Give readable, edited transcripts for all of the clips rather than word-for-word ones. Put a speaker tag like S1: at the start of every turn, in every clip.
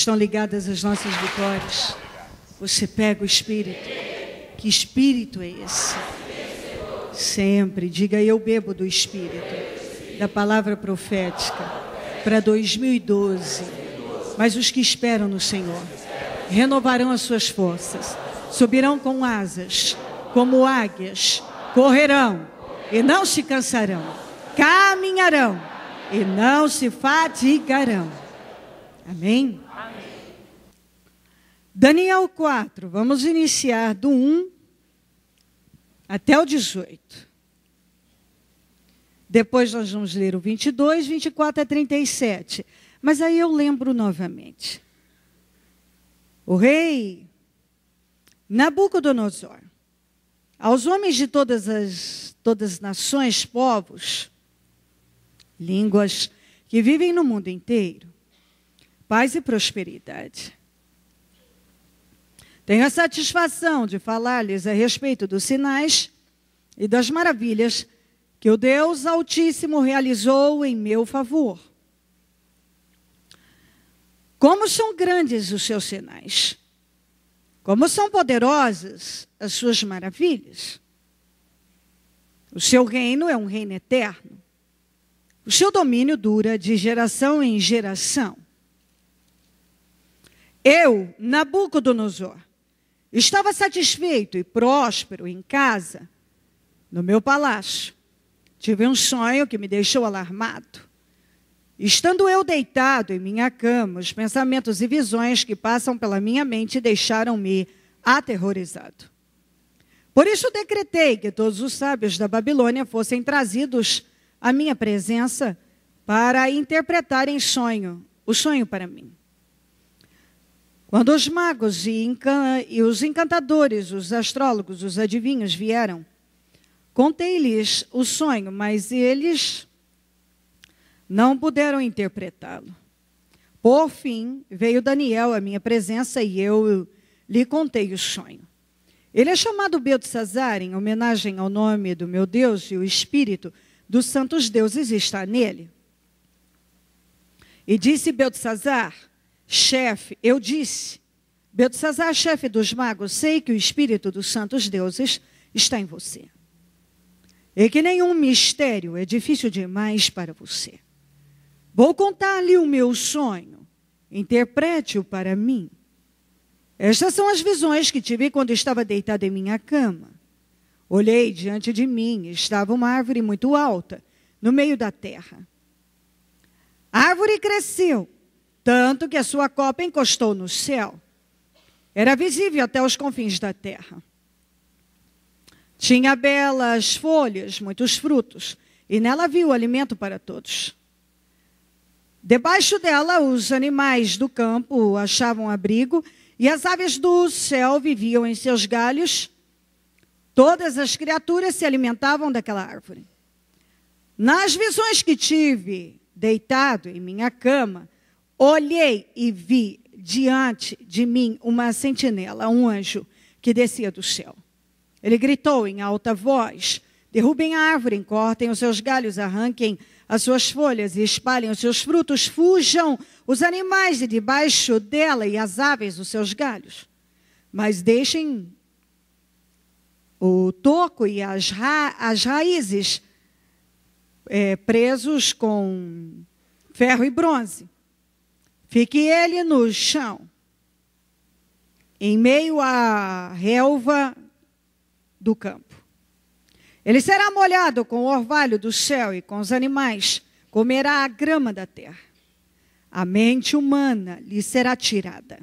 S1: estão ligadas às nossas vitórias. Você pega o Espírito. Que Espírito é esse? Sempre. Diga, eu bebo do Espírito, da palavra profética, para 2012. Mas os que esperam no Senhor renovarão as suas forças, subirão com asas, como águias, correrão e não se cansarão, caminharão e não se fatigarão. Amém? Daniel 4, vamos iniciar do 1 até o 18. Depois nós vamos ler o 22, 24 a 37. Mas aí eu lembro novamente. O rei Nabucodonosor, aos homens de todas as nações, povos, línguas que vivem no mundo inteiro, paz e prosperidade. Tenho a satisfação de falar-lhes a respeito dos sinais e das maravilhas que o Deus Altíssimo realizou em meu favor. Como são grandes os seus sinais, como são poderosas as suas maravilhas. O seu reino é um reino eterno. O seu domínio dura de geração em geração. Eu, Nabucodonosor, estava satisfeito e próspero em casa, no meu palácio. Tive um sonho que me deixou alarmado. Estando eu deitado em minha cama, os pensamentos e visões que passam pela minha mente deixaram-me aterrorizado. Por isso decretei que todos os sábios da Babilônia fossem trazidos à minha presença para interpretarem o sonho para mim. Quando os magos e os encantadores, os astrólogos, os adivinhos vieram, contei-lhes o sonho, mas eles não puderam interpretá-lo. Por fim, veio Daniel à minha presença e eu lhe contei o sonho. Ele é chamado Beltesazar, em homenagem ao nome do meu Deus, e o espírito dos santos deuses está nele. E disse Beltesazar, Beltesazar, chefe dos magos, sei que o espírito dos santos deuses está em você. E que nenhum mistério é difícil demais para você. Vou contar-lhe o meu sonho. Interprete-o para mim. Estas são as visões que tive quando estava deitado em minha cama. Olhei diante de mim, estava uma árvore muito alta, no meio da terra. A árvore cresceu, tanto que a sua copa encostou no céu. Era visível até os confins da terra. Tinha belas folhas, muitos frutos, e nela havia o alimento para todos. Debaixo dela, os animais do campo achavam abrigo, e as aves do céu viviam em seus galhos. Todas as criaturas se alimentavam daquela árvore. Nas visões que tive, deitado em minha cama, olhei e vi diante de mim uma sentinela, um anjo que descia do céu. Ele gritou em alta voz, derrubem a árvore, cortem os seus galhos, arranquem as suas folhas e espalhem os seus frutos, fujam os animais de debaixo dela e as aves dos seus galhos. Mas deixem o toco e as raízes presos com ferro e bronze. Fique ele no chão, em meio à relva do campo. Ele será molhado com o orvalho do céu e com os animais, comerá a grama da terra. A mente humana lhe será tirada.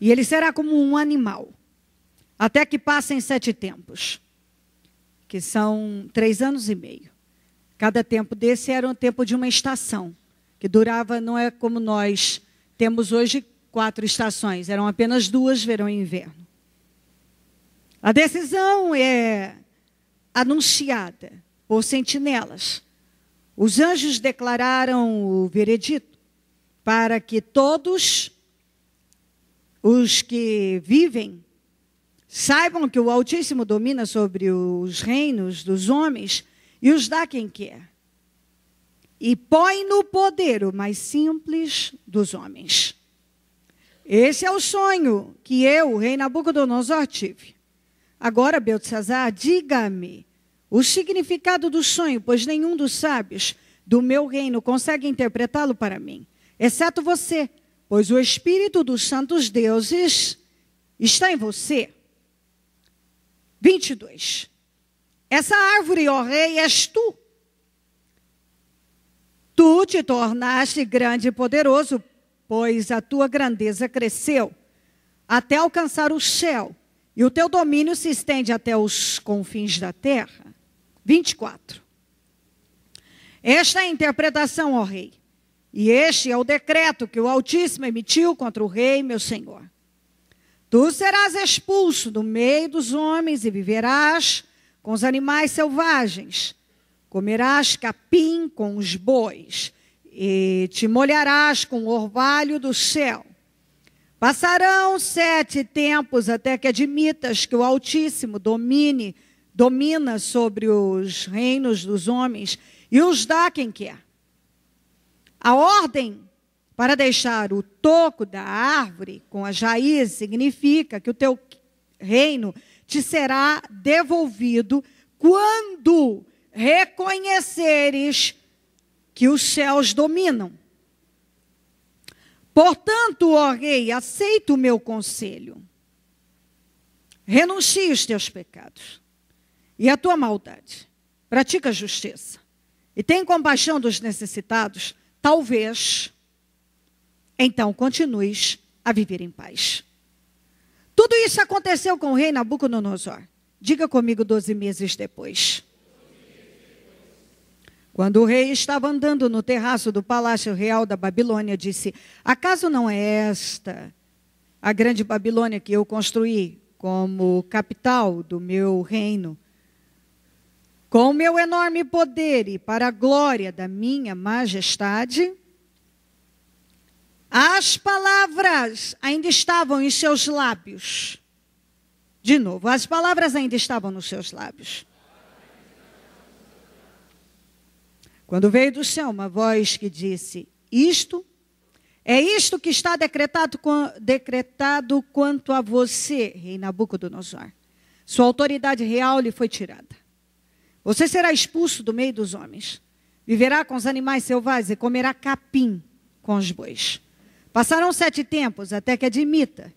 S1: E ele será como um animal, até que passem 7 tempos, que são 3 anos e meio. Cada tempo desse era um tempo de uma estação, que durava, não é como nós temos hoje 4 estações, eram apenas 2, verão e inverno. A decisão é anunciada por sentinelas. Os anjos declararam o veredito para que todos os que vivem saibam que o Altíssimo domina sobre os reinos dos homens e os dá quem quer. E põe no poder o mais simples dos homens. Esse é o sonho que eu, o rei Nabucodonosor, tive. Agora, Beltesazar, diga-me o significado do sonho, pois nenhum dos sábios do meu reino consegue interpretá-lo para mim, exceto você, pois o Espírito dos santos deuses está em você. 22. Essa árvore, ó rei, és tu. Tu te tornaste grande e poderoso, pois a tua grandeza cresceu até alcançar o céu, e o teu domínio se estende até os confins da terra. 24. Esta é a interpretação, ó rei, e este é o decreto que o Altíssimo emitiu contra o rei, meu senhor. Tu serás expulso do meio dos homens e viverás com os animais selvagens. Comerás capim com os bois e te molharás com o orvalho do céu. Passarão 7 tempos até que admitas que o Altíssimo domina sobre os reinos dos homens e os dá a quem quer. A ordem para deixar o toco da árvore com as raízes significa que o teu reino te será devolvido quando reconheceres que os céus dominam. Portanto, ó rei, aceita o meu conselho. Renuncie os teus pecados e a tua maldade. Pratica a justiça e tem compaixão dos necessitados. Talvez, então, continues a viver em paz. Tudo isso aconteceu com o rei Nabucodonosor. Diga comigo 12 meses depois. Quando o rei estava andando no terraço do palácio real da Babilônia, disse: acaso não é esta a grande Babilônia que eu construí como capital do meu reino? Com o meu enorme poder e para a glória da minha majestade? As palavras ainda estavam em seus lábios. De novo, as palavras ainda estavam nos seus lábios. Quando veio do céu uma voz que disse: isto que está decretado quanto a você, rei Nabucodonosor. Sua autoridade real lhe foi tirada. Você será expulso do meio dos homens. Viverá com os animais selvagens e comerá capim com os bois. Passarão 7 tempos até que admita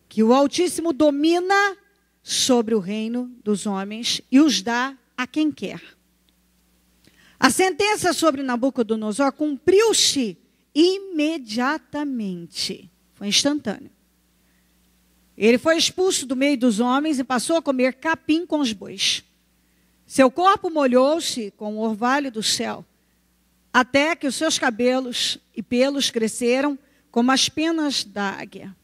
S1: que o Altíssimo domina sobre o reino dos homens e os dá a quem quer. A sentença sobre Nabucodonosor cumpriu-se imediatamente. Foi instantâneo. Ele foi expulso do meio dos homens e passou a comer capim com os bois. Seu corpo molhou-se com o orvalho do céu, até que os seus cabelos e pelos cresceram como as penas da águia,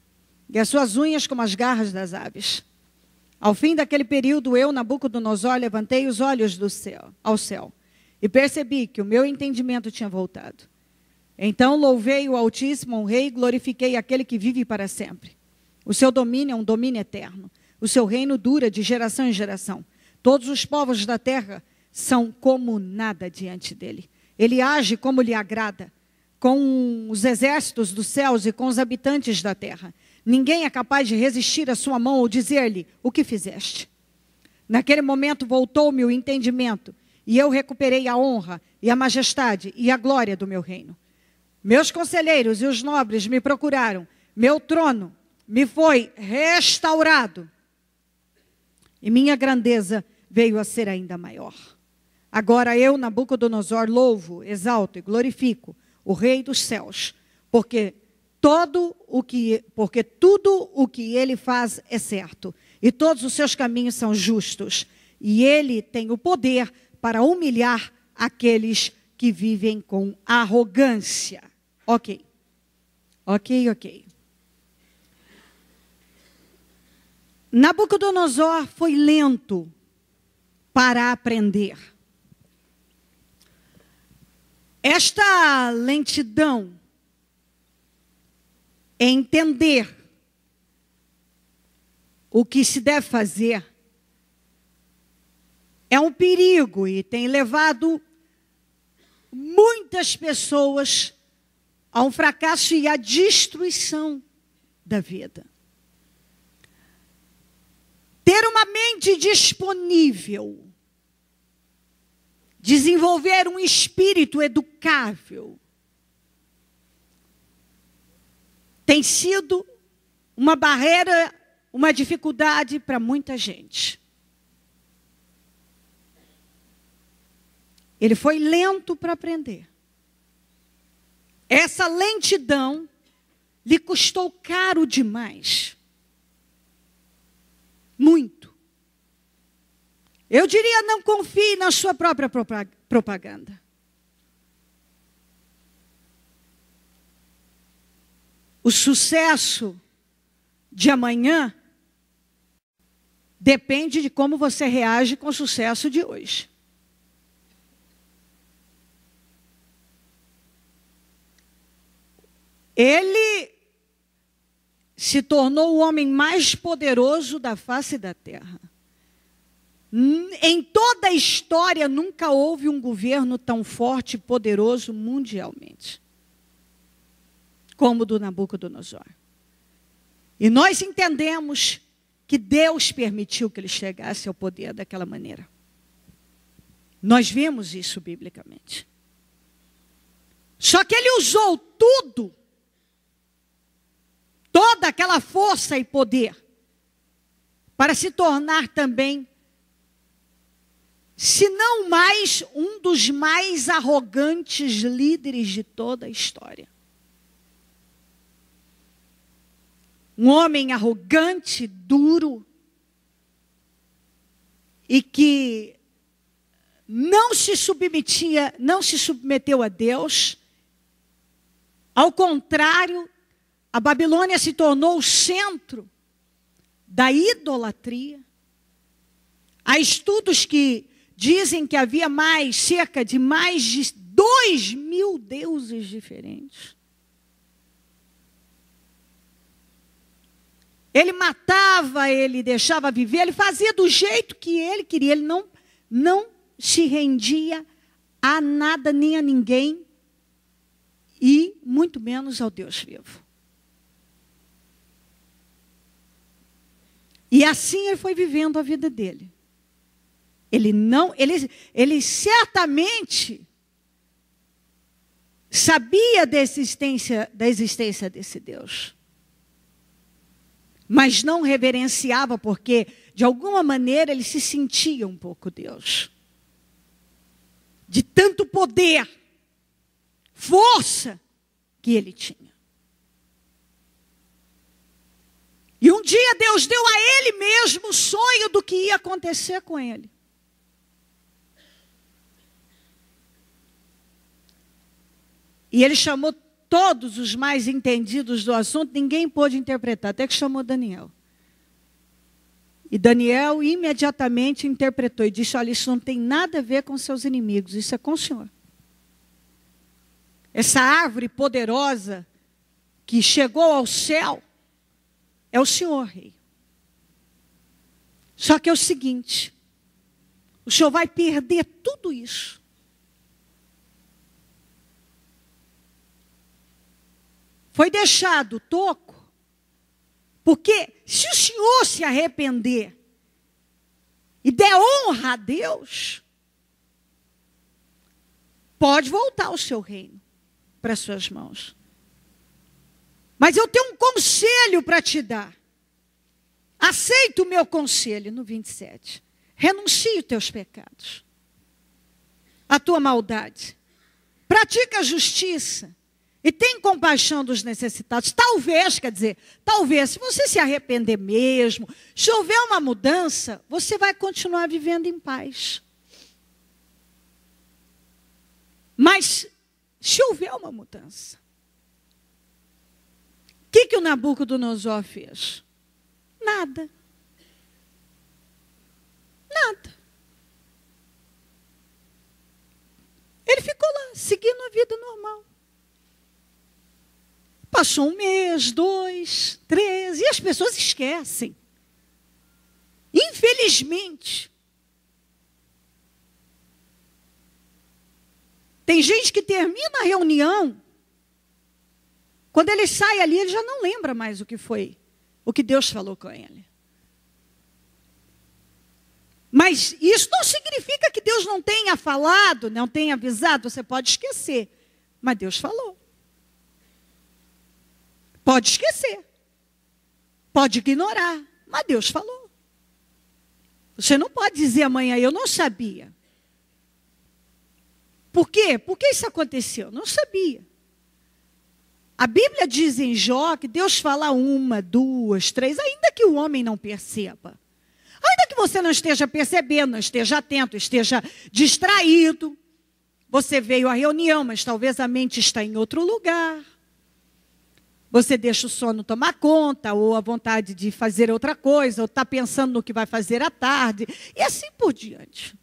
S1: e as suas unhas como as garras das aves. Ao fim daquele período, eu, Nabucodonosor, levantei os olhos ao céu, e percebi que o meu entendimento tinha voltado. Então louvei o Altíssimo, honrei e glorifiquei aquele que vive para sempre. O seu domínio é um domínio eterno. O seu reino dura de geração em geração. Todos os povos da terra são como nada diante dele. Ele age como lhe agrada, com os exércitos dos céus e com os habitantes da terra. Ninguém é capaz de resistir à sua mão ou dizer-lhe: o que fizeste? Naquele momento voltou-me o entendimento, e eu recuperei a honra e a majestade e a glória do meu reino. Meus conselheiros e os nobres me procuraram, meu trono me foi restaurado, e minha grandeza veio a ser ainda maior. Agora eu, Nabucodonosor, louvo, exalto e glorifico o Rei dos céus, porque tudo o que ele faz é certo, e todos os seus caminhos são justos, e ele tem o poder para humilhar aqueles que vivem com arrogância. Ok. Nabucodonosor foi lento para aprender. Esta lentidão em entender o que se deve fazer é um perigo e tem levado muitas pessoas a um fracasso e à destruição da vida. Ter uma mente disponível, desenvolver um espírito educável, tem sido uma barreira, uma dificuldade para muita gente. Ele foi lento para aprender. Essa lentidão lhe custou caro demais. Muito. Eu diria, não confie na sua própria propaganda. O sucesso de amanhã depende de como você reage com o sucesso de hoje. Ele se tornou o homem mais poderoso da face da terra. Em toda a história nunca houve um governo tão forte e poderoso mundialmente como o do Nabucodonosor. E nós entendemos que Deus permitiu que ele chegasse ao poder daquela maneira. Nós vemos isso biblicamente. Só que ele usou tudo, toda aquela força e poder, para se tornar também, se não mais, um dos mais arrogantes líderes de toda a história. Um homem arrogante, duro, e que não se submeteu a Deus. Ao contrário, a Babilônia se tornou o centro da idolatria. Há estudos que dizem que havia cerca de mais de 2.000 deuses diferentes. Ele matava, ele deixava viver, ele fazia do jeito que ele queria. Ele não se rendia a nada nem a ninguém, e muito menos ao Deus vivo. E assim ele foi vivendo a vida dele. Ele certamente sabia da existência desse Deus, mas não reverenciava, porque de alguma maneira ele se sentia um pouco Deus. De tanto poder, força que ele tinha. E um dia Deus deu a ele mesmo o sonho do que ia acontecer com ele. E ele chamou todos os mais entendidos do assunto, ninguém pôde interpretar, até que chamou Daniel. E Daniel imediatamente interpretou e disse: olha, isso não tem nada a ver com seus inimigos, isso é com o Senhor. Essa árvore poderosa que chegou ao céu é o Senhor, rei. Só que é o seguinte, o Senhor vai perder tudo isso. Foi deixado toco, porque se o Senhor se arrepender e der honra a Deus, pode voltar o seu reino para as suas mãos. Mas eu tenho um conselho para te dar. Aceita o meu conselho, no 27. Renuncie os teus pecados, a tua maldade. Pratica a justiça. E tem compaixão dos necessitados. Talvez, se você se arrepender mesmo, se houver uma mudança, você vai continuar vivendo em paz. Mas, se houver uma mudança, o que o Nabucodonosor fez? Nada. Nada. Ele ficou lá, seguindo a vida normal. Passou 1 mês, 2, 3, e as pessoas esquecem. Infelizmente. Tem gente que termina a reunião Quando ele sai ali, ele já não lembra mais o que foi, o que Deus falou com ele. Mas isso não significa que Deus não tenha falado, não tenha avisado. Você pode esquecer, mas Deus falou. Pode esquecer. Pode ignorar, mas Deus falou. Você não pode dizer amanhã, eu não sabia. Por quê? Por que isso aconteceu? Não sabia. A Bíblia diz em Jó que Deus fala 1, 2, 3, ainda que o homem não perceba. Ainda que você não esteja percebendo, não esteja atento, esteja distraído. Você veio à reunião, mas talvez a mente está em outro lugar. Você deixa o sono tomar conta, ou a vontade de fazer outra coisa, ou está pensando no que vai fazer à tarde, e assim por diante.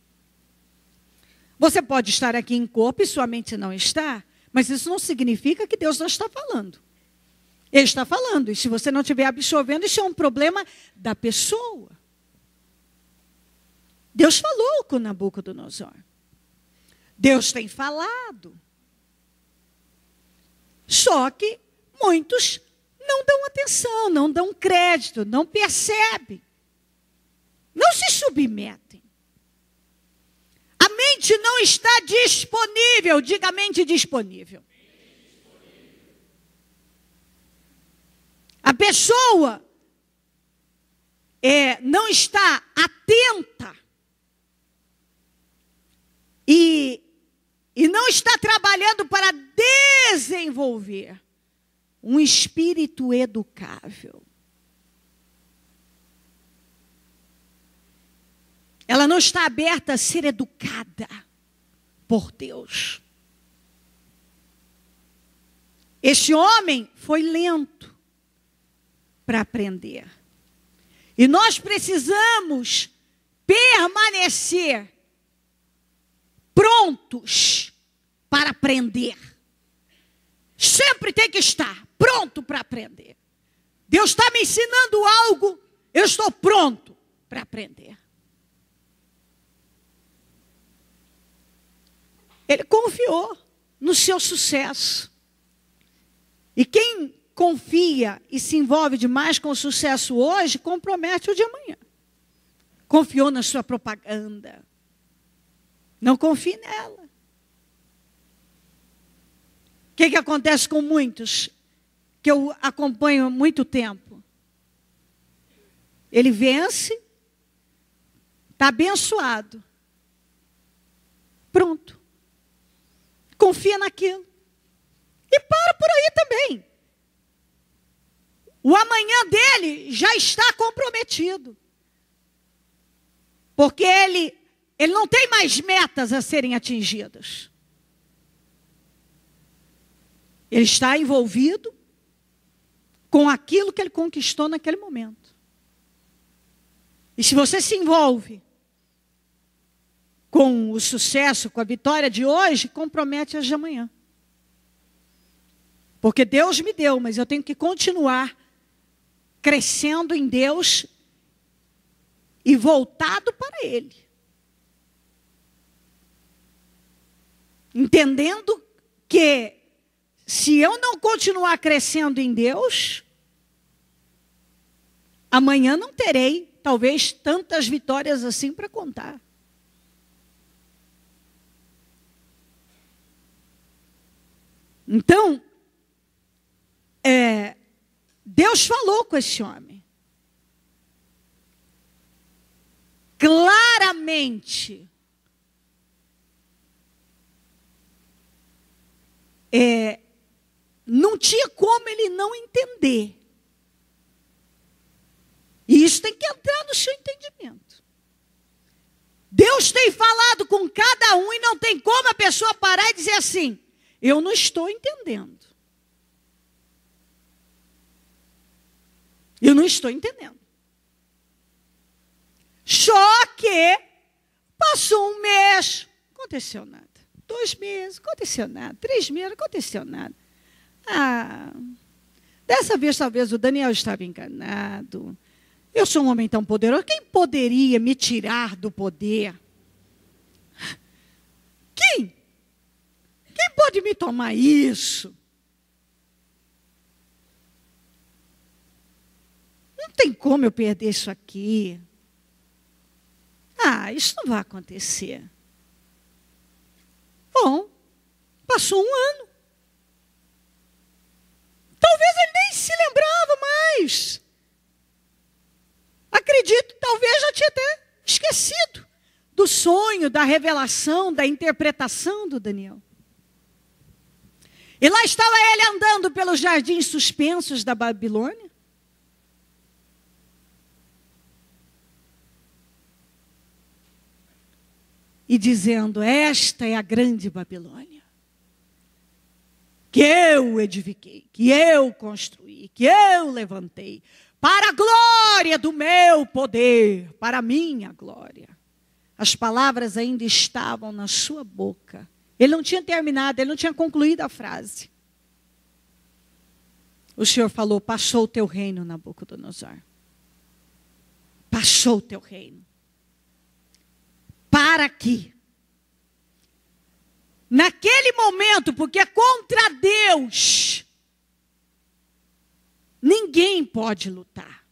S1: Você pode estar aqui em corpo e sua mente não está, mas isso não significa que Deus não está falando. Ele está falando, e se você não estiver absorvendo, isso é um problema da pessoa. Deus falou com Nabucodonosor. Deus tem falado. Só que muitos não dão atenção, não dão crédito, não percebem. Não se submetem. A mente não está disponível. Diga a mente disponível. A pessoa não está atenta. E não está trabalhando para desenvolver um espírito educável. Ela não está aberta a ser educada por Deus. Este homem foi lento para aprender. E nós precisamos permanecer prontos para aprender. Sempre tem que estar pronto para aprender. Deus está me ensinando algo, eu estou pronto para aprender. Ele confiou no seu sucesso. E quem confia e se envolve demais com o sucesso hoje, compromete o de amanhã. Confiou na sua propaganda. Não confie nela. O que acontece com muitos que eu acompanho há muito tempo? Ele vence, está abençoado. Pronto. Confia naquilo. E para por aí também. O amanhã dele já está comprometido. Porque ele não tem mais metas a serem atingidas. Ele está envolvido com aquilo que ele conquistou naquele momento. E se você se envolve com o sucesso, com a vitória de hoje, compromete as de amanhã. Porque Deus me deu, mas eu tenho que continuar crescendo em Deus e voltado para Ele. Entendendo que se eu não continuar crescendo em Deus, amanhã não terei, talvez, tantas vitórias assim para contar. Então, Deus falou com esse homem. Claramente. Não tinha como ele não entender. E isso tem que entrar no seu entendimento. Deus tem falado com cada um e não tem como a pessoa parar e dizer assim, eu não estou entendendo. Eu não estou entendendo. Só que passou 1 mês, não aconteceu nada. 2 meses, não aconteceu nada. 3 meses, não aconteceu nada. Dessa vez talvez o Daniel estava enganado. Eu sou um homem tão poderoso. Quem poderia me tirar do poder? Quem? Quem pode me tomar isso? Não tem como eu perder isso aqui. Ah, isso não vai acontecer. Bom, passou um ano. Talvez ele nem se lembrava mais. Acredito, talvez já tinha até esquecido do sonho, da revelação, da interpretação do Daniel. E lá estava ele andando pelos jardins suspensos da Babilônia. E dizendo, esta é a grande Babilônia, que eu edifiquei, que eu construí, que eu levantei, para a glória do meu poder, para a minha glória. As palavras ainda estavam na sua boca. Ele não tinha terminado, ele não tinha concluído a frase. O Senhor falou, passou o teu reino, Nabucodonosor. Passou o teu reino. Para aqui. Naquele momento, porque contra Deus, ninguém pode lutar.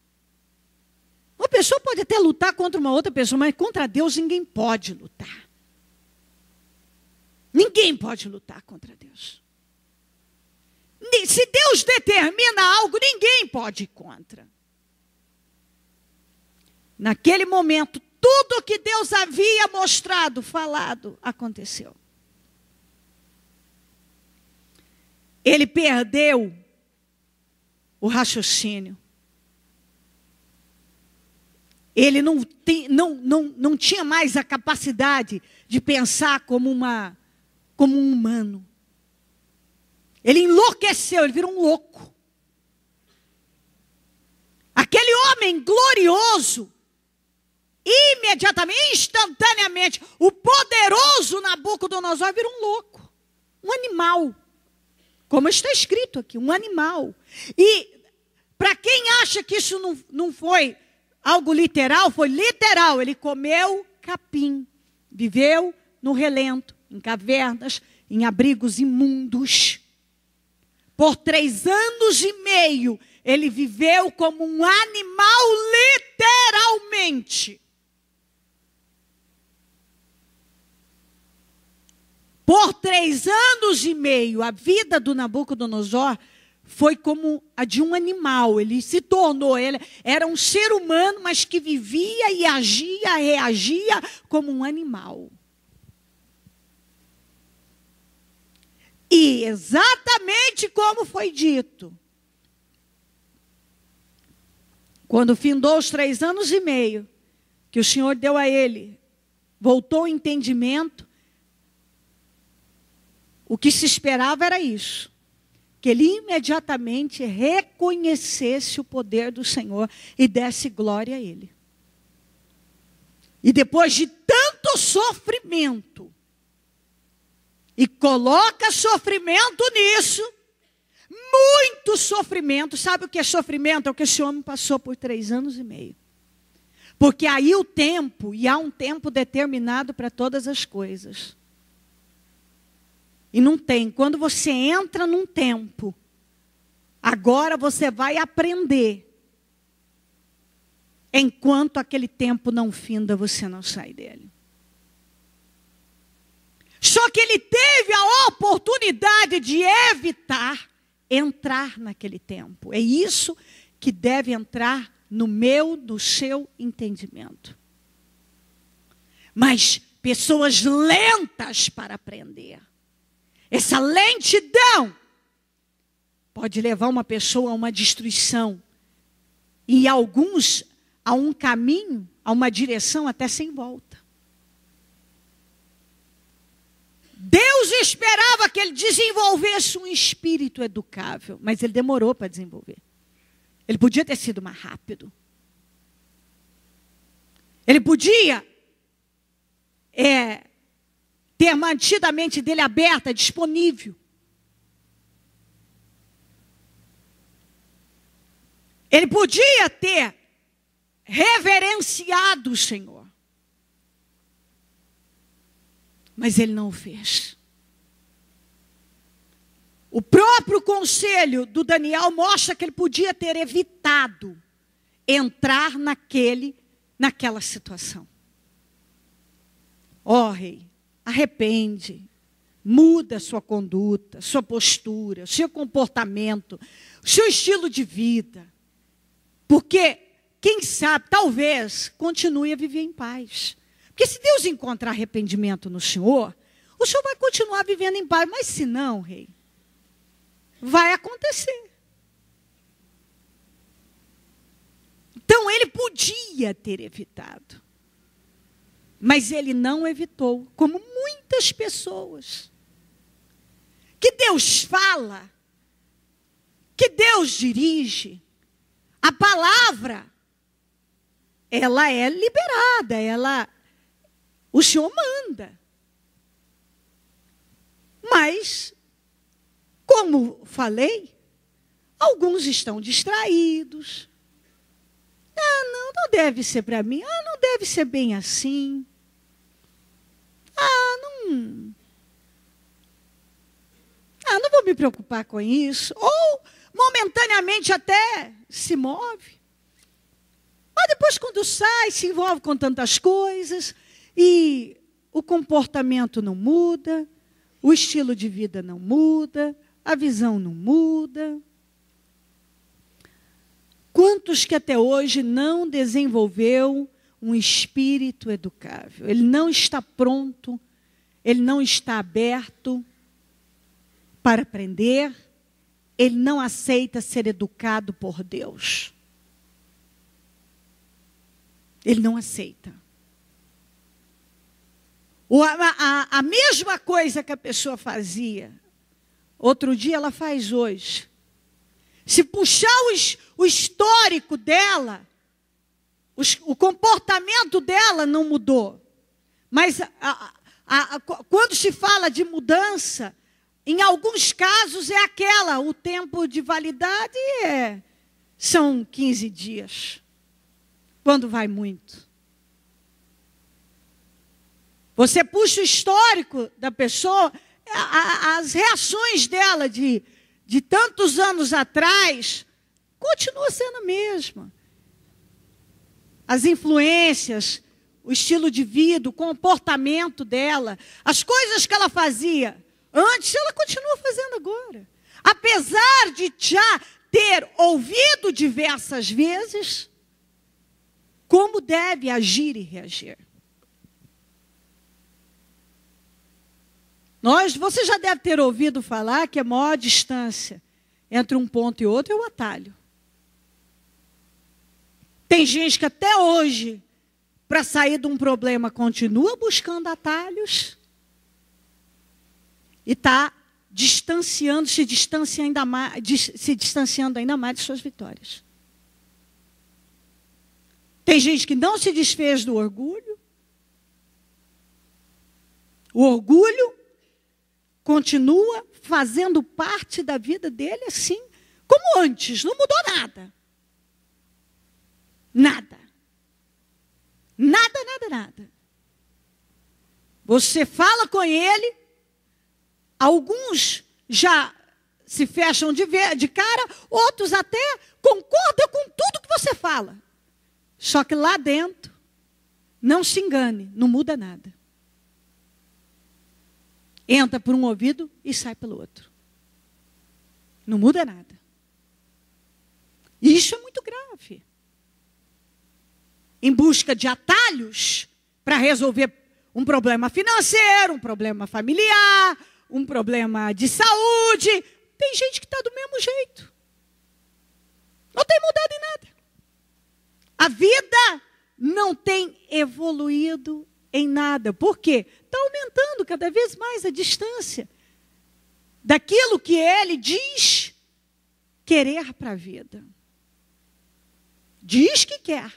S1: Uma pessoa pode até lutar contra uma outra pessoa, mas contra Deus ninguém pode lutar. Ninguém pode lutar contra Deus. Se Deus determina algo, ninguém pode ir contra. Naquele momento, tudo o que Deus havia mostrado, falado, aconteceu. Ele perdeu o raciocínio. Ele não tinha mais a capacidade de pensar como um humano. Ele enlouqueceu, ele virou um louco. Aquele homem glorioso, imediatamente, instantaneamente, o poderoso Nabucodonosor virou um louco, um animal. Como está escrito aqui, um animal. E para quem acha que isso não foi algo literal, foi literal. Ele comeu capim, viveu no relento, em cavernas, em abrigos imundos. Por 3 anos e meio, ele viveu como um animal literalmente. Por 3 anos e meio, a vida do Nabucodonosor foi como a de um animal. Ele se tornou, ele era um ser humano, mas que vivia e agia, reagia como um animal. E exatamente como foi dito. Quando findou os 3 anos e meio, que o Senhor deu a ele, voltou o entendimento, o que se esperava era isso. Que ele imediatamente reconhecesse o poder do Senhor e desse glória a Ele. E depois de tanto sofrimento, e coloca sofrimento nisso, muito sofrimento. Sabe o que é sofrimento? É o que esse homem passou por 3 anos e meio. Porque aí o tempo, e há um tempo determinado para todas as coisas. E não tem. Quando você entra num tempo, agora você vai aprender. Enquanto aquele tempo não finda, você não sai dele. Só que ele teve a oportunidade de evitar entrar naquele tempo. É isso que deve entrar no seu entendimento. Mas pessoas lentas para aprender. Essa lentidão pode levar uma pessoa a uma destruição. E alguns a um caminho, a uma direção até sem volta. Deus esperava que ele desenvolvesse um espírito educável, mas ele demorou para desenvolver. Ele podia ter sido mais rápido. Ele podia ter mantido a mente dele aberta, disponível. Ele podia ter reverenciado o Senhor. Mas ele não o fez. O próprio conselho do Daniel mostra que ele podia ter evitado entrar naquela situação. Ó rei, arrepende, muda a sua conduta, sua postura, seu comportamento, seu estilo de vida. Porque, quem sabe, talvez, continue a viver em paz. Porque se Deus encontrar arrependimento no Senhor, o Senhor vai continuar vivendo em paz. Mas se não, rei, vai acontecer. Então, ele podia ter evitado. Mas ele não evitou, como muitas pessoas. Que Deus fala, que Deus dirige, a palavra, ela é liberada, o Senhor manda. Mas, como falei, alguns estão distraídos. Não deve ser para mim. Não deve ser bem assim. Não vou me preocupar com isso. Ou, momentaneamente, até se move. Mas depois, quando sai, se envolve com tantas coisas. E o comportamento não muda. O estilo de vida não muda. A visão não muda. Quantos que até hoje não desenvolveu um espírito educável? Ele não está pronto, ele não está aberto para aprender, ele não aceita ser educado por Deus. Ele não aceita. A mesma coisa que a pessoa fazia, outro dia ela faz hoje. Se puxar o histórico dela, o comportamento dela não mudou. Mas quando se fala de mudança, em alguns casos é o tempo de validade são 15 dias. Quando vai muito. Você puxa o histórico da pessoa, as reações dela de tantos anos atrás, continua sendo a mesma. As influências, o estilo de vida, o comportamento dela, as coisas que ela fazia antes, ela continua fazendo agora. Apesar de já ter ouvido diversas vezes como deve agir e reagir. Você já deve ter ouvido falar que a maior distância entre um ponto e outro é o atalho. Tem gente que até hoje, para sair de um problema, continua buscando atalhos e está se distanciando ainda mais de suas vitórias. Tem gente que não se desfez do orgulho. O orgulho continua fazendo parte da vida dele assim, como antes, não mudou nada. Nada. Nada. Você fala com ele, alguns já se fecham de cara, outros até concordam com tudo que você fala. Só que lá dentro, não se engane, não muda nada. Entra por um ouvido e sai pelo outro. Não muda nada. E isso é muito grave. Em busca de atalhos para resolver um problema financeiro, um problema familiar, um problema de saúde. Tem gente que está do mesmo jeito. Não tem mudado em nada. A vida não tem evoluído em nada. Por quê? Está aumentando cada vez mais a distância daquilo que ele diz querer para a vida. Diz que quer.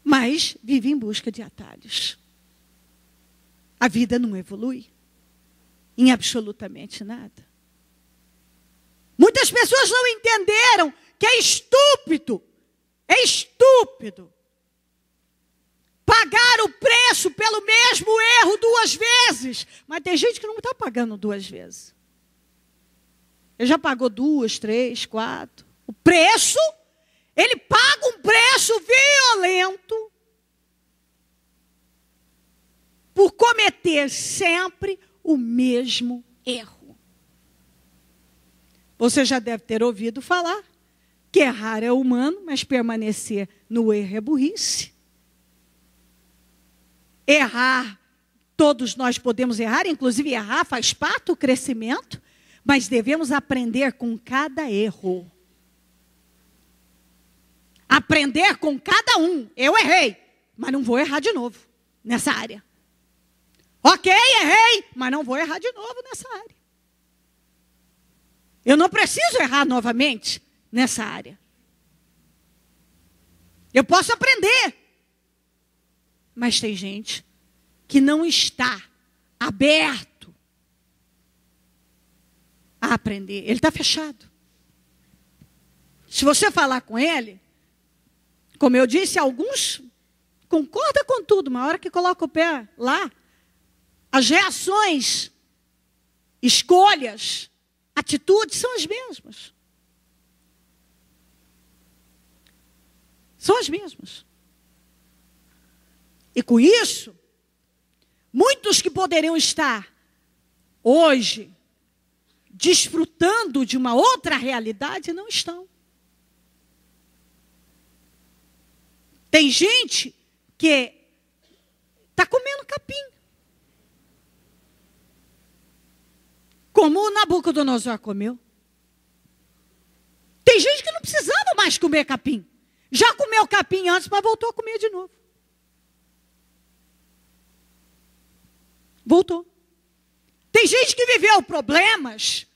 S1: Mas vive em busca de atalhos. A vida não evolui em absolutamente nada. Muitas pessoas não entenderam que é estúpido pagar o preço pelo mesmo erro 2 vezes. Mas tem gente que não está pagando 2 vezes. Ele já pagou 2, 3, 4. O preço Ele paga um preço violento por cometer sempre o mesmo erro. Você já deve ter ouvido falar que errar é humano, mas permanecer no erro é burrice. Errar, todos nós podemos errar, inclusive errar faz parte do crescimento, mas devemos aprender com cada erro. Aprender com cada um. Eu errei, mas não vou errar de novo nessa área. Ok, errei, mas não vou errar de novo nessa área. Eu não preciso errar novamente nessa área. Eu posso aprender. Mas tem gente que não está aberto a aprender. Ele está fechado. Se você falar com ele, como eu disse, alguns concordam com tudo, mas na hora que coloca o pé lá, as reações, escolhas, atitudes são as mesmas. São as mesmas. E com isso, muitos que poderiam estar hoje desfrutando de uma outra realidade não estão. Tem gente que está comendo capim. Como o Nabucodonosor comeu. Tem gente que não precisava mais comer capim. Já comeu capim antes, mas voltou a comer de novo. Voltou. Tem gente que viveu problemas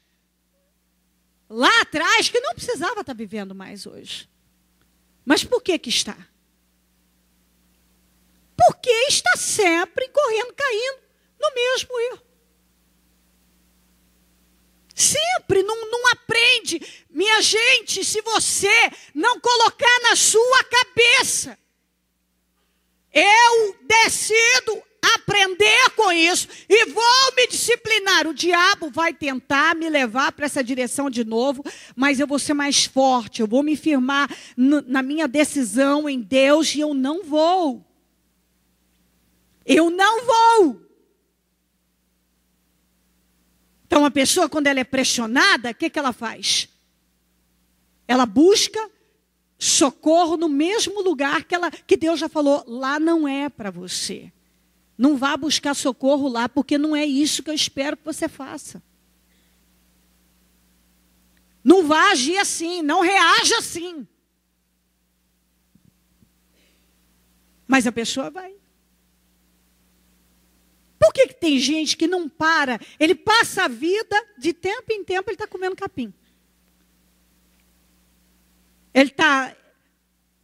S1: lá atrás que não precisava estar vivendo mais hoje. Mas por que que está? Porque está sempre correndo, caindo no mesmo erro. Sempre, não aprende. Minha gente, se você não colocar na sua cabeça, eu decido aprender com isso e vou me disciplinar. O diabo vai tentar me levar para essa direção de novo, mas eu vou ser mais forte, eu vou me firmar na minha decisão em Deus e eu não vou. Eu não vou. Então, a pessoa, quando ela é pressionada, o que ela faz? Ela busca socorro no mesmo lugar que Deus já falou, lá não é para você. Não vá buscar socorro lá, porque não é isso que eu espero que você faça. Não vá agir assim, não reaja assim. Mas a pessoa vai. Por que tem gente que não para? Ele passa a vida, de tempo em tempo, ele está comendo capim.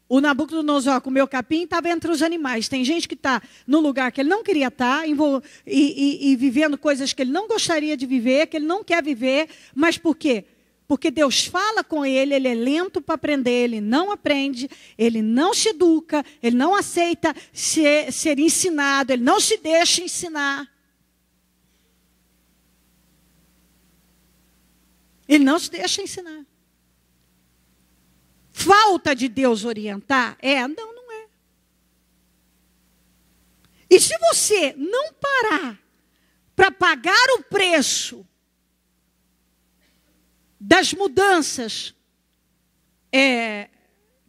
S1: O Nabucodonosor comeu capim e estava entre os animais. Tem gente que está no lugar que ele não queria estar, e vivendo coisas que ele não gostaria de viver, que ele não quer viver. Mas por quê? Porque Deus fala com ele, ele é lento para aprender, ele não aprende, ele não se educa, ele não aceita ser ensinado, ele não se deixa ensinar. Ele não se deixa ensinar. Falta de Deus orientar? Não, não é. E se você não parar para pagar o preço das mudanças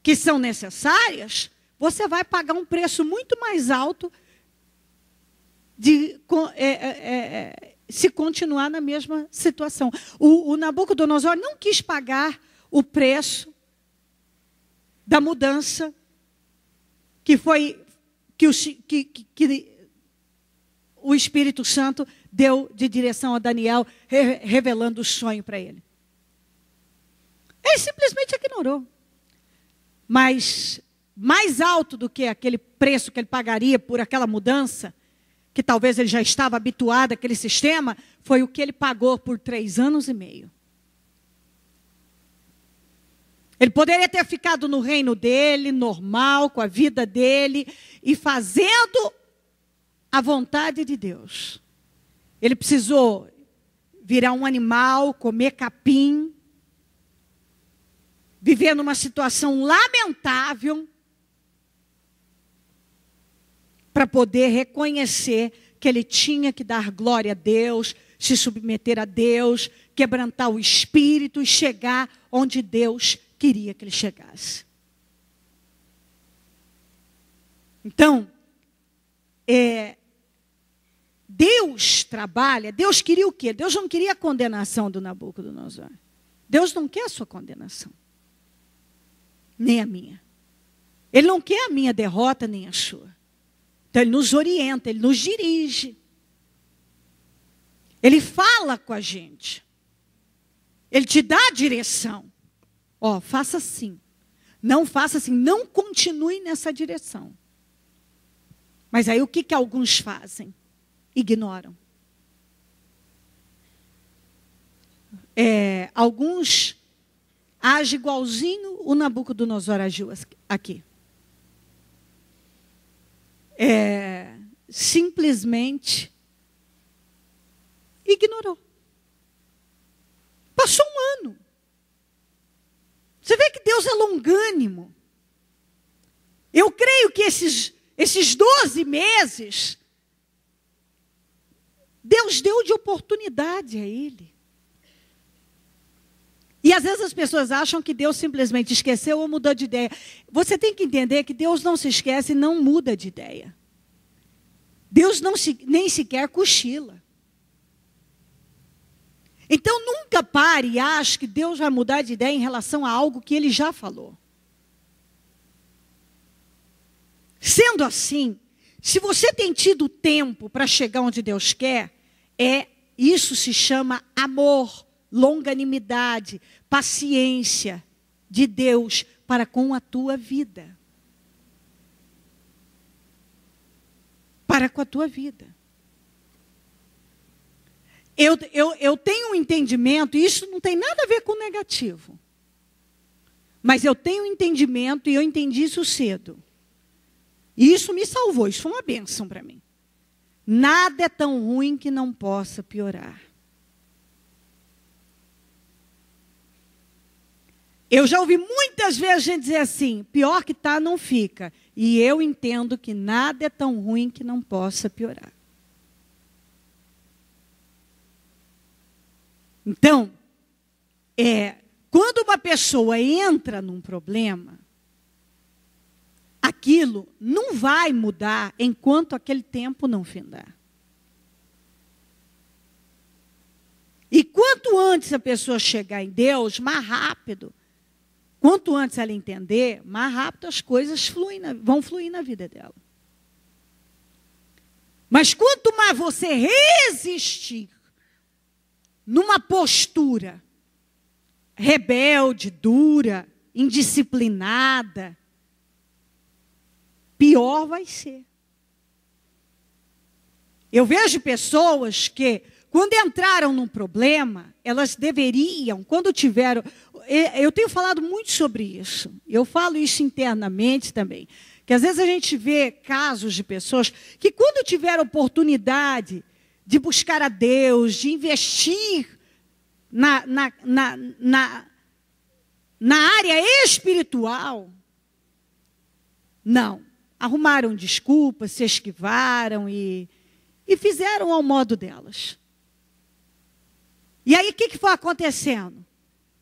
S1: que são necessárias, você vai pagar um preço muito mais alto se continuar na mesma situação. O Nabucodonosor não quis pagar o preço da mudança que o Espírito Santo deu de direção a Daniel, revelando o sonho para ele. Ele simplesmente ignorou. Mas mais alto do que aquele preço que ele pagaria por aquela mudança, que talvez ele já estava habituado àquele sistema, foi o que ele pagou por 3 anos e meio. Ele poderia ter ficado no reino dele, normal, com a vida dele, e fazendo a vontade de Deus. Ele precisou virar um animal, comer capim, viver vivendo uma situação lamentável para poder reconhecer que ele tinha que dar glória a Deus, se submeter a Deus, quebrantar o espírito e chegar onde Deus queria que ele chegasse. Então, Deus trabalha, Deus queria o quê? Deus não queria a condenação do Nabucodonosor. Deus não quer a sua condenação, nem a minha. Ele não quer a minha derrota, nem a sua. Então, ele nos orienta, ele nos dirige. Ele fala com a gente. Ele te dá a direção. Ó, faça assim. Não faça assim. Não continue nessa direção. Mas aí o que alguns fazem? Ignoram. Alguns agem igualzinho o Nabucodonosor agiu aqui. Simplesmente ignorou. Passou um ano. Você vê que Deus é longânimo. Eu creio que esses 12 meses, Deus deu de oportunidade a ele. E às vezes as pessoas acham que Deus simplesmente esqueceu ou mudou de ideia. Você tem que entender que Deus não se esquece e não muda de ideia. Deus nem sequer cochila. Então nunca pare e ache que Deus vai mudar de ideia em relação a algo que ele já falou. Sendo assim, se você tem tido tempo para chegar onde Deus quer, isso se chama amor, longanimidade, paciência de Deus para com a tua vida. Para com a tua vida. Eu tenho um entendimento, e isso não tem nada a ver com negativo. Mas eu tenho um entendimento, e eu entendi isso cedo. E isso me salvou, isso foi uma bênção para mim. Nada é tão ruim que não possa piorar. Eu já ouvi muitas vezes a gente dizer assim, pior que está, não fica. E eu entendo que nada é tão ruim que não possa piorar. Então, quando uma pessoa entra num problema, aquilo não vai mudar enquanto aquele tempo não findar. E quanto antes a pessoa chegar em Deus, mais rápido. Quanto antes ela entender, mais rápido as coisas vão fluir na vida dela. Mas quanto mais você resistir numa postura rebelde, dura, indisciplinada, pior vai ser. Eu vejo pessoas que, quando entraram num problema, elas deveriam, quando tiveram... Eu tenho falado muito sobre isso. Eu falo isso internamente também. Que às vezes a gente vê casos de pessoas que, quando tiveram oportunidade de buscar a Deus, de investir na área espiritual, não. Arrumaram desculpas, se esquivaram e fizeram ao modo delas. E aí o que foi acontecendo?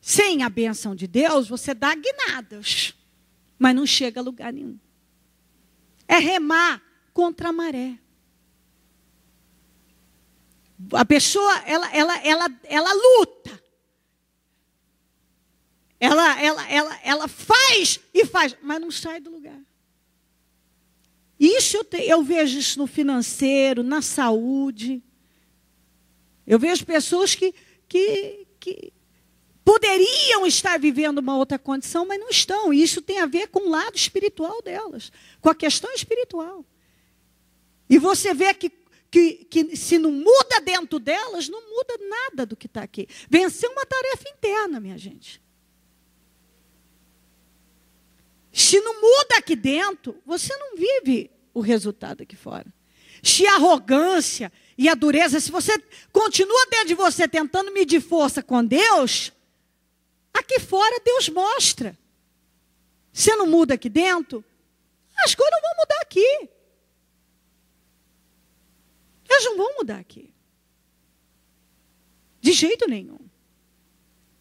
S1: Sem a bênção de Deus, você dá guinadas, mas não chega a lugar nenhum. É remar contra a maré. A pessoa, ela luta. Ela faz e faz, mas não sai do lugar. Isso eu vejo isso no financeiro, na saúde. Eu vejo pessoas que poderiam estar vivendo uma outra condição, mas não estão. E isso tem a ver com o lado espiritual delas, com a questão espiritual. E você vê que se não muda dentro delas, não muda nada do que está aqui. Vencer uma tarefa interna, minha gente. Se não muda aqui dentro, você não vive o resultado aqui fora. Se a arrogância e a dureza, se você continua dentro de você tentando medir força com Deus, aqui fora Deus mostra você não muda aqui dentro, as coisas não vão mudar aqui. Elas não vão mudar aqui. De jeito nenhum.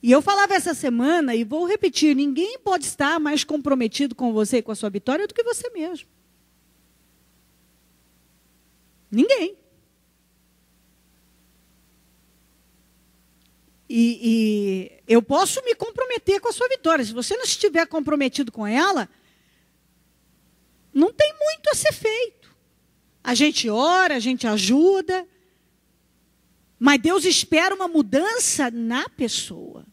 S1: E eu falava essa semana, e vou repetir, ninguém pode estar mais comprometido com você e com a sua vitória do que você mesmo. Ninguém. E eu posso me comprometer com a sua vitória. Se você não estiver comprometido com ela, não tem muito a ser feito. A gente ora, a gente ajuda, mas Deus espera uma mudança na pessoa.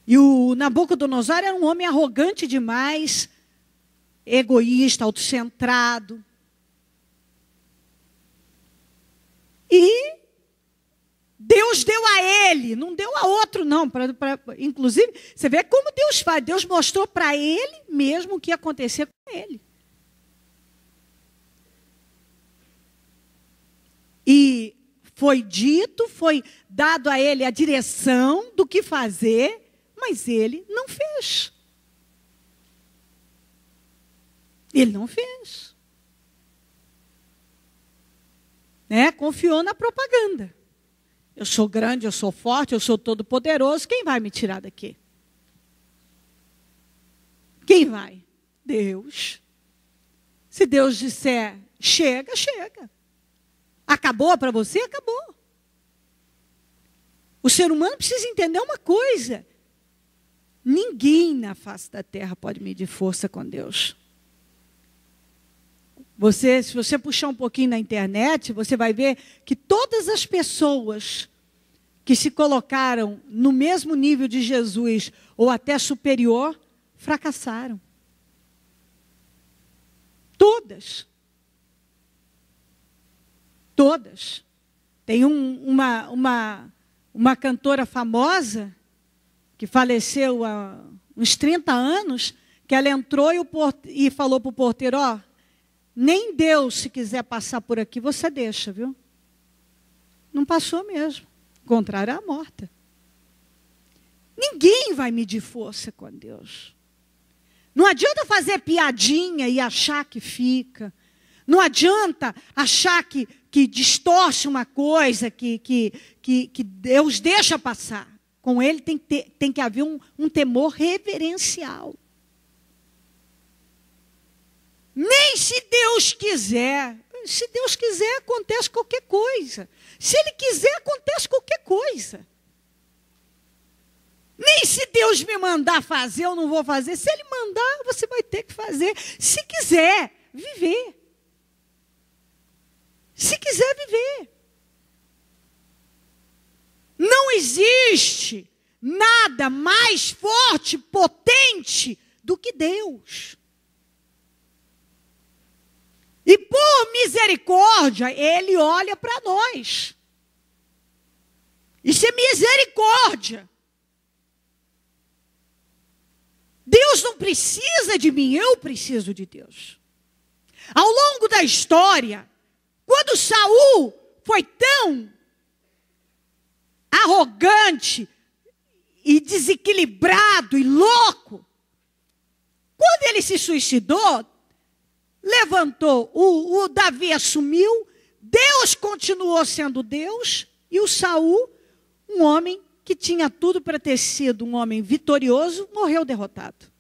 S1: E o Nabucodonosor era um homem arrogante demais, egoísta, autocentrado. E Deus deu a ele, não deu a outro não. Inclusive, você vê como Deus faz. Deus mostrou para ele mesmo o que ia acontecer com ele. E foi dito, foi dado a ele a direção do que fazer, mas ele não fez. Ele não fez. Confiou na propaganda. Eu sou grande, eu sou forte, eu sou todo poderoso. Quem vai me tirar daqui? Quem vai? Deus. Se Deus disser, chega, chega. Acabou para você? Acabou. O ser humano precisa entender uma coisa. Ninguém na face da terra pode medir força com Deus. Se você puxar um pouquinho na internet, você vai ver que todas as pessoas que se colocaram no mesmo nível de Jesus, ou até superior, fracassaram. Todas. Todas. Tem uma cantora famosa, que faleceu há uns 30 anos, que ela entrou e falou para o porteiro, nem Deus, se quiser passar por aqui, você deixa, viu? Não passou mesmo. Contrário à morta. Ninguém vai medir força com Deus. Não adianta fazer piadinha e achar que fica. Não adianta achar que distorce uma coisa, que Deus deixa passar. Com ele tem que haver um temor reverencial. Nem se Deus quiser. Se Deus quiser, acontece qualquer coisa. Se Ele quiser, acontece qualquer coisa. Nem se Deus me mandar fazer, eu não vou fazer. Se Ele mandar, você vai ter que fazer. Se quiser, viver. Se quiser, viver. Não existe nada mais forte, potente do que Deus. E por misericórdia, Ele olha para nós. Isso é misericórdia. Deus não precisa de mim, eu preciso de Deus. Ao longo da história, quando Saul foi tão arrogante e desequilibrado e louco, quando ele se suicidou, levantou, o Davi assumiu, Deus continuou sendo Deus, e o Saul, um homem que tinha tudo para ter sido um homem vitorioso, morreu derrotado.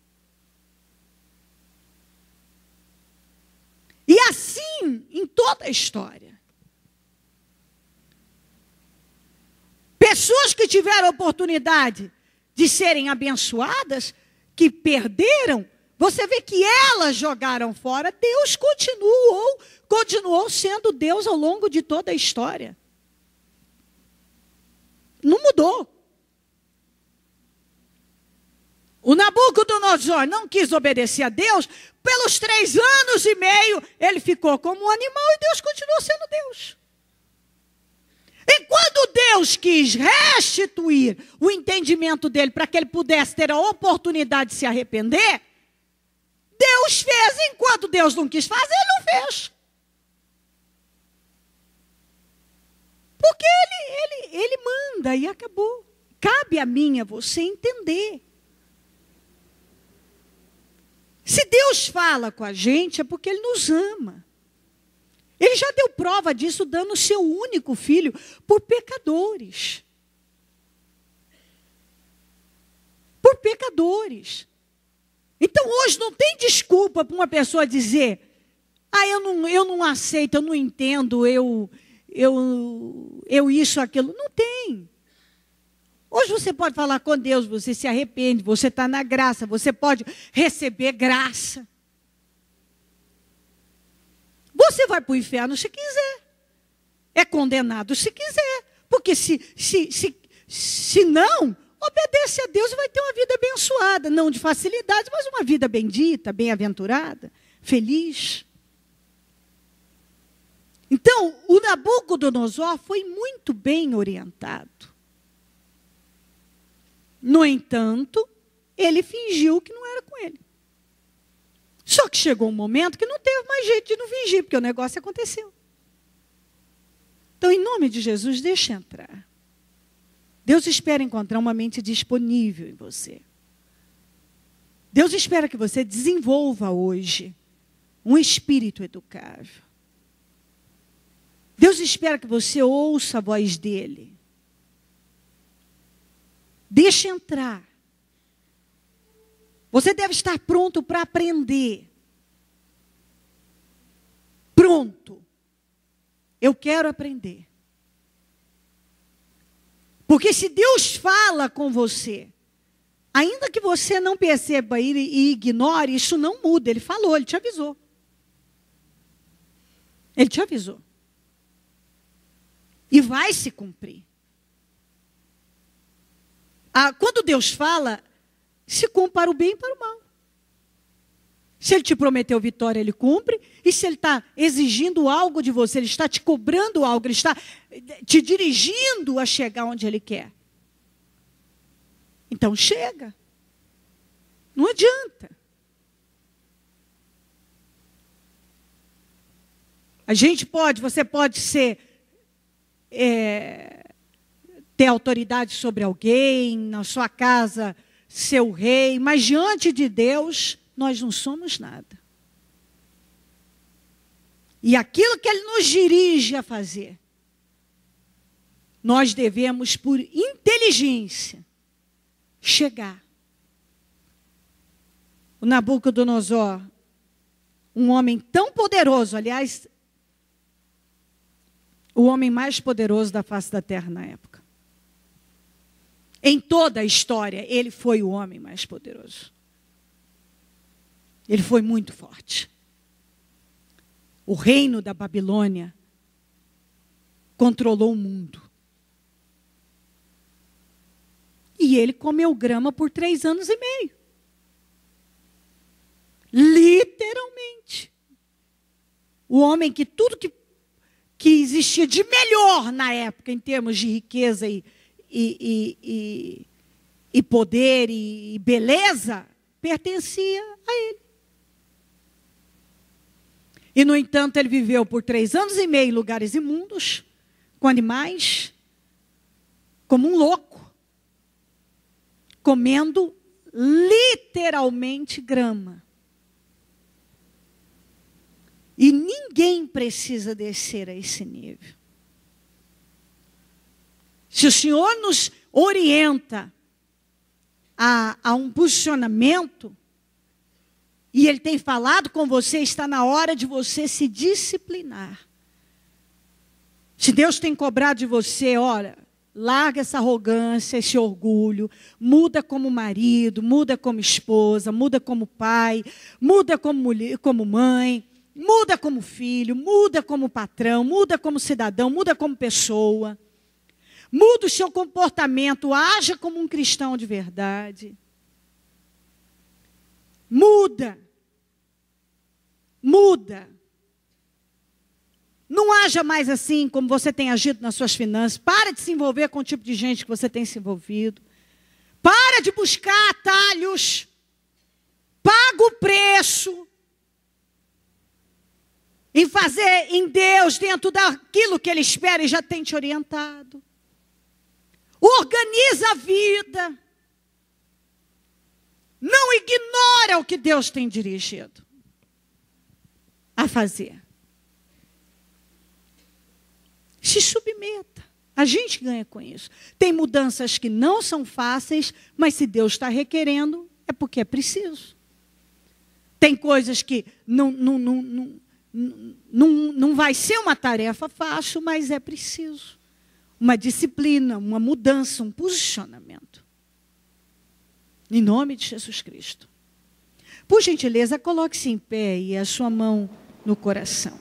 S1: E assim, em toda a história. Pessoas que tiveram a oportunidade de serem abençoadas, que perderam, você vê que elas jogaram fora. Deus continuou sendo Deus ao longo de toda a história. Não mudou. O Nabucodonosor não quis obedecer a Deus. Pelos 3 anos e meio, ele ficou como um animal e Deus continuou sendo Deus. E quando Deus quis restituir o entendimento dele para que ele pudesse ter a oportunidade de se arrepender, Deus fez. Enquanto Deus não quis fazer, ele não fez. Porque ele manda e acabou. Cabe cabe a mim, a você entender. Se Deus fala com a gente, é porque Ele nos ama. Ele já deu prova disso, dando o seu único filho por pecadores. Por pecadores. Então hoje não tem desculpa para uma pessoa dizer: eu não aceito, eu não entendo, eu isso, aquilo. Não tem. Hoje você pode falar com Deus, você se arrepende, você está na graça, você pode receber graça. Você vai para o inferno se quiser. É condenado se quiser. Porque se não, obedece a Deus e vai ter uma vida abençoada. Não de facilidade, mas uma vida bendita, bem-aventurada, feliz. Então, o Nabucodonosor foi muito bem orientado. No entanto, ele fingiu que não era com ele. Só que chegou um momento que não teve mais jeito de não fingir, porque o negócio aconteceu. Então, em nome de Jesus, deixa entrar. Deus espera encontrar uma mente disponível em você. Deus espera que você desenvolva hoje um espírito educável. Deus espera que você ouça a voz dele. Deixa entrar. Você deve estar pronto para aprender. Pronto. Eu quero aprender. Porque se Deus fala com você, ainda que você não perceba e ignore, isso não muda. Ele falou, ele te avisou. Ele te avisou. E vai se cumprir. Quando Deus fala, se cumpre para o bem e para o mal. Se Ele te prometeu vitória, Ele cumpre. E se Ele está exigindo algo de você, Ele está te cobrando algo, Ele está te dirigindo a chegar onde Ele quer. Então chega. Não adianta. Você pode ter autoridade sobre alguém, na sua casa, ser o rei, mas diante de Deus, nós não somos nada. E aquilo que Ele nos dirige a fazer, nós devemos, por inteligência, chegar. O Nabucodonosor, um homem tão poderoso, aliás, o homem mais poderoso da face da terra na época. Em toda a história, ele foi o homem mais poderoso. Ele foi muito forte. O reino da Babilônia controlou o mundo. E ele comeu grama por 3 anos e meio. Literalmente. O homem que tudo que existia de melhor na época, em termos de riqueza e poder e beleza, pertencia a ele. E, no entanto, ele viveu por 3 anos e meio em lugares imundos, com animais, como um louco, comendo literalmente grama. E ninguém precisa descer a esse nível. Se o Senhor nos orienta a um posicionamento, e Ele tem falado com você, está na hora de você se disciplinar. Se Deus tem cobrado de você, olha, larga essa arrogância, esse orgulho, muda como marido, muda como esposa, muda como pai, muda como mãe, muda como filho, muda como patrão, muda como cidadão, muda como pessoa. Muda o seu comportamento, haja como um cristão de verdade. Muda. Muda. Não haja mais assim como você tem agido nas suas finanças. Para de se envolver com o tipo de gente que você tem se envolvido. Para de buscar atalhos. Paga o preço em fazer em Deus, dentro daquilo que Ele espera e já tem te orientado. Organiza a vida. Não ignora o que Deus tem dirigido a fazer. Se submeta. A gente ganha com isso. Tem mudanças que não são fáceis, mas se Deus está requerendo, é porque é preciso. Tem coisas que não vai ser uma tarefa fácil, mas é preciso. Uma disciplina, uma mudança, um posicionamento. Em nome de Jesus Cristo. Por gentileza, coloque-se em pé e a sua mão no coração.